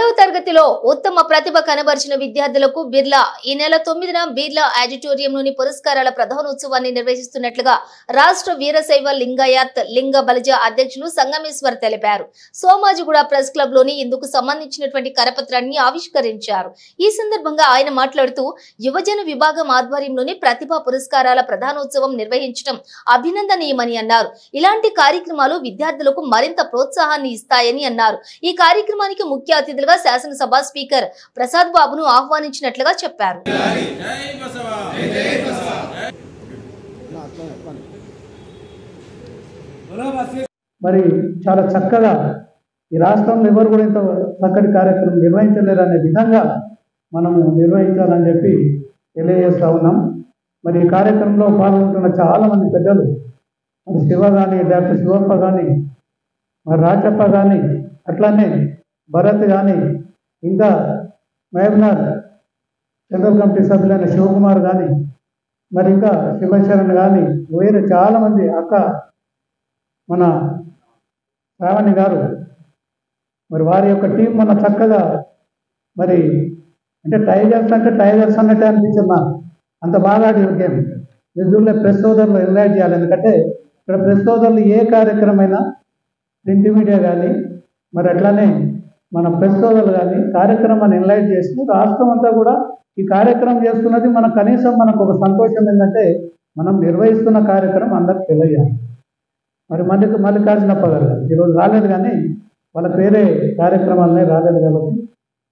10వ తరగతిలో ఉత్తమ ప్రతిభ కనబరిచిన విద్యార్థులకు బిర్లా ఈ నెల 9న బిర్లా ఆడిటోరియంలోని పురస్కారాల ప్రధానోత్సవాన్ని నిర్వహిస్తున్నట్లుగా రాష్ట్ర వీరశైవ లింగాయత్ లింగ బలిజ అధ్యక్షులు సంగమేశ్వర్ తెలిపారు. సోమాజిగూడ ప్రెస్ క్లబ్ లోని ఇందుకు సంబంధించినటువంటి కరపత్రాన్ని ఆవిష్కరించారు. ఈ సందర్భంగా ఆయన మాట్లాడుతూ యువజన విభాగం ఆధ్వర్యంలోని ప్రతిభా పురస్కారాల ప్రధానోత్సవం నిర్వహించడం అభినందనీయమని అన్నారు. ఇలాంటి కార్యక్రమాలు విద్యార్థులకు మరింత ప్రోత్సాహాన్ని ఇస్తాయని అన్నారు. ఈ కార్యక్రమానికి ముఖ్య అతిథులుగా శాసనసభ స్పీకర్ ప్రసాద్ బాబును ఆహ్వానించినట్లుగా చెప్పారు. మరి చాలా చక్కగా ఈ రాష్ట్రంలో ఎవరు కూడా ఇంత చక్కటి కార్యక్రమం నిర్వహించలేరు అనే విధంగా మనము నిర్వహించాలని చెప్పి తెలియజేస్తా ఉన్నాం. మరి ఈ కార్యక్రమంలో పాల్గొంటున్న చాలా మంది పెద్దలు మరి శివ కానీ, డాక్టర్ శివప్ప కానీ, మరి రాచప్ప కానీ, అట్లానే భరత్ కానీ, ఇంకా మహబూబ్నగర్ జనరల్ కమిటీ సభ్యులైన శివకుమార్ కానీ, మరి ఇంకా శివశరణ్ కానీ, వేరే చాలామంది అక్క మన శ్రావణి గారు, మరి వారి యొక్క టీం మన చక్కగా మరి అంటే టైగర్స్ అన్నట్టే అనిపించింది నాకు. అంత బాగా ఆడిన గేమ్ నిజంగా ప్రెస్ సోదరులు ఎన్లైట్ చేయాలి. ఎందుకంటే ఇక్కడ ప్రెస్ సోదరులు ఏ కార్యక్రమమైనా ప్రింట్ మీడియా కానీ, మరి అట్లానే మన ప్రెస్ సోదరులు కానీ కార్యక్రమాన్ని ఎన్లైట్ చేస్తూ రాష్ట్రం అంతా కూడా ఈ కార్యక్రమం చేస్తున్నది మనకు కనీసం మనకు ఒక సంతోషం ఏంటంటే మనం నిర్వహిస్తున్న కార్యక్రమం అందరికి తెలియాలి. మరి మల్లికార్జునప్ప గారు ఈరోజు రాలేదు కానీ వాళ్ళ వేరే కార్యక్రమాలనే రాలేదు కాబట్టి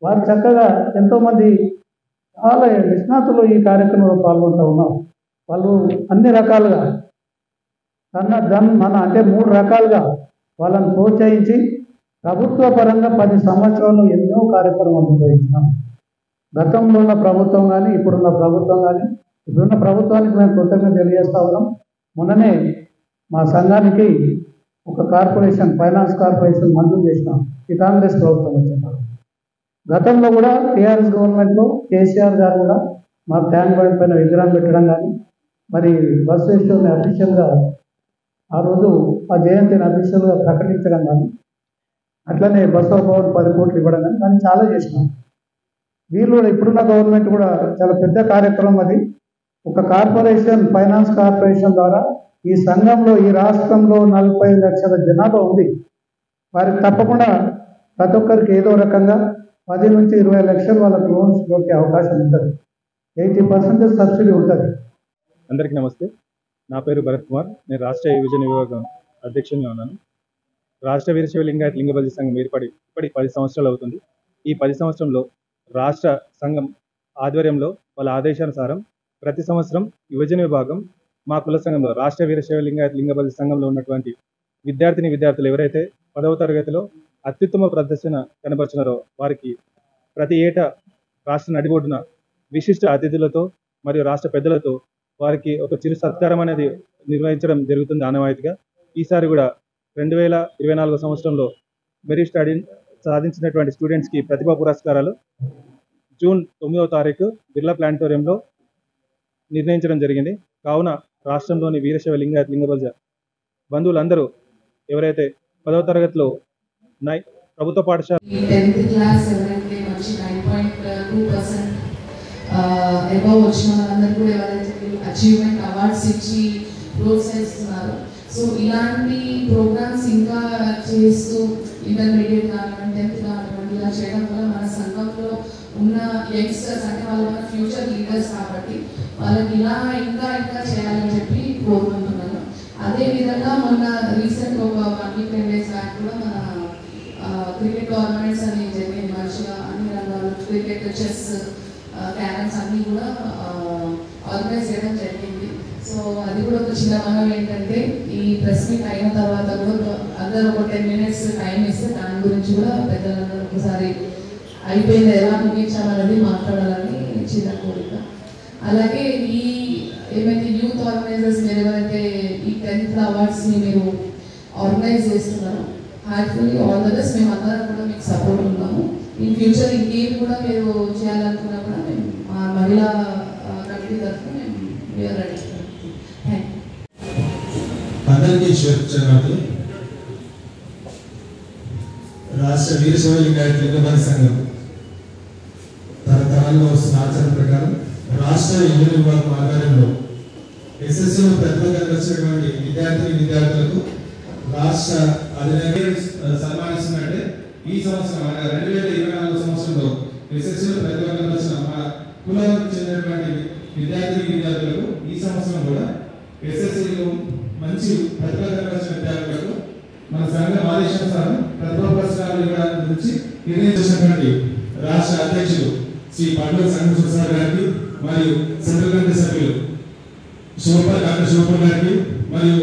వారు చక్కగా ఎంతోమంది చాలా నిష్ణాతులు ఈ కార్యక్రమంలో పాల్గొంటూ ఉన్నారు. వాళ్ళు అన్ని రకాలుగా మన అంటే 3 రకాలుగా వాళ్ళని ప్రోత్సహించి ప్రభుత్వ పరంగా 10 సంవత్సరాలు ఎన్నో కార్యక్రమాలు నిర్వహించినాం. గతంలో ఉన్న ప్రభుత్వం కానీ, ఇప్పుడున్న ప్రభుత్వం కానీ, ఇప్పుడున్న ప్రభుత్వానికి మేము కృతజ్ఞత తెలియజేస్తా ఉన్నాం. మొన్ననే మా సంఘానికి ఒక కార్పొరేషన్, ఫైనాన్స్ కార్పొరేషన్ మంజూరు చేసినాం. ఈ కాంగ్రెస్ ప్రభుత్వం వచ్చినారు. గతంలో కూడా టీఆర్ఎస్ గవర్నమెంట్లో కేసీఆర్ గారు కూడా మా ట్యాంక్ బండ్ పైన విగ్రహం పెట్టడం కానీ, మరి బస్ స్టేషన్ అఫీషియల్గా ఆ రోజు ఆ జయంతిని అఫీషియల్గా ప్రకటించడం కానీ, అట్లనే బస్సు భవన్ 10 కోట్లు ఇవ్వడం కానీ చాలా చేసినాం. వీళ్ళు కూడా ఇప్పుడున్న గవర్నమెంట్ కూడా చాలా పెద్ద కార్యక్రమం అది. ఒక కార్పొరేషన్, ఫైనాన్స్ కార్పొరేషన్ ద్వారా ఈ సంఘంలో ఈ రాష్ట్రంలో 45 లక్షల జనాభా ఉంది. వారికి తప్పకుండా ప్రతి ఒక్కరికి ఏదో రకంగా 10 నుంచి 20 లక్షలు వాళ్ళకి లోన్స్ దొరికే అవకాశం ఉంటుంది. 80% సబ్సిడీ ఉంటుంది. అందరికీ నమస్తే. నా పేరు భరత్ కుమార్. నేను రాష్ట్ర యువజన విభాగం అధ్యక్షునిగా ఉన్నాను. రాష్ట్ర వీరశైవ లింగాయత్ లింగ బలిజ సంఘం ఏర్పడి ఇప్పటికి 10 సంవత్సరాలు అవుతుంది. ఈ 10 సంవత్సరంలో రాష్ట్ర సంఘం ఆధ్వర్యంలో వాళ్ళ ఆదేశానుసారం ప్రతి సంవత్సరం యువజన విభాగం మా కుల సంఘంలో రాష్ట్ర వీరశైవ లింగాయత్ లింగ బలిజ సంఘంలో ఉన్నటువంటి విద్యార్థులు ఎవరైతే 10వ తరగతిలో అత్యుత్తమ ప్రదర్శన కనబర్చినారో వారికి ప్రతి ఏటా రాష్ట్ర నడిబొడ్డున విశిష్ట అతిథులతో మరియు రాష్ట్ర పెద్దలతో వారికి ఒక చిరు సత్కారం అనేది నిర్వహించడం జరుగుతుంది ఆనవాయితీగా. ఈసారి కూడా 2024 సంవత్సరంలో మెరిట్ స్టడీ సాధించినటువంటి స్టూడెంట్స్కి ప్రతిభా పురస్కారాలు జూన్ 9వ తారీఖు బిర్లా ప్లానిటోరియంలో నిర్ణయించడం జరిగింది. కావున రాష్ట్రంలోని వీరశైవ లింగాయత్ లింగ బలిజ బంధువులందరూ ఎవరైతే 10వ తరగతిలో ప్రభుత్వ పాఠశాల 10th క్లాస్ ఎవరైతే మంచి 9.2% అబవ్ వచ్చిన వాళ్ళందరూ కూడా ఎవరైతే అచీవ్మెంట్ అవార్డ్స్ ఇచ్చి ప్రోత్సహిస్తున్నారు. సో ఇలాంటి ప్రోగ్రామ్స్ ఇంకా చేస్తూ ఇంటర్మీడియట్ కానివ్వండి, 10th కానివ్వండి ఇలా చేయడం వల్ల మన సంఘంలో ఉన్న యంగ్స్టర్స్ అంటే వాళ్ళు మన ఫ్యూచర్ లీడర్స్ కాబట్టి వాళ్ళకి ఇలా ఇంకా చేయాలని చెప్పి కోరుకుంటున్నాను. అదేవిధంగా మొన్న రీసెంట్ ఒక 1 week 10 days బ్యాక్ కూడా మన క్రికెట్ టోర్నమెంట్స్ అని జరిగింది. మంచిగా అన్ని రంగాలు క్రికెట్, చెస్, క్యారమ్స్ అన్నీ కూడా ఆర్గనైజ్ చేయడం జరిగింది. సో అది కూడా ఒక చిన్న మనం ఏంటంటే ఈ ప్రెస్ మీట్ అయిన తర్వాత కూడా అందరూ ఒక 10 minutes టైం ఇస్తే దాని గురించి కూడా పెద్దలందరూ ఒకసారి అయిపోయింది ఎలా ముగించాలనేది మాట్లాడాలని చిన్న కోరిక. అలాగే ఈ ఏమైతే యూత్ ఆర్గనైజర్స్ మీరు ఎవరైతే ఈ 10th అవార్డ్స్ని మీరు ఆర్గనైజ్ చేస్తున్నారో హార్ట్ఫుల్లీ ఆల్ ద బెస్ట్. మేము అందరం కూడా మీకు సపోర్ట్ ఉన్నాము. ఇన్ ఫ్యూచర్ ఇంకేం కూడా మీరు చేయాలనుకున్నా కూడా మేము మా మహిళా కమిటీ తరఫున మేము రెడీ. అందరికీ రాష్ట్ర వీరశైవ లింగాయత్ లింగబలి సంఘం తరతరాల్లో వస్తున్న ఆచరణ ప్రకారం రాష్ట్ర యువజన విభాగం ఆధ్వర్యంలో ఎస్ఎస్సీలో ప్రతిభ కనబరిచినటువంటి విద్యార్థులకు రాష్ట్ర అధినేత సన్మానిస్తున్నట్టే ఈ సంవత్సరం 2024 సంవత్సరంలో ఎస్ఎస్సీలో ప్రతిభ కనబరిచిన మా కులానికి చెందినటువంటి విద్యార్థులకు ఈ సంవత్సరం కూడా ఎస్ఎస్సీలో మంచి ప్రతిభ కనబరిచిన విద్యార్థులకు మన సంఘం ఆదేశానుసారం ప్రతిభా పురస్కారాలు ఇవ్వడానికి గురించి నిర్ణయించినటువంటి రాష్ట్ర అధ్యక్షులు శ్రీ పండుగ సంఘ గారికి మరియు సెంట్రల్ కమిటీ సభ్యులు డాక్టర్ శివపల్ గారికి మరియు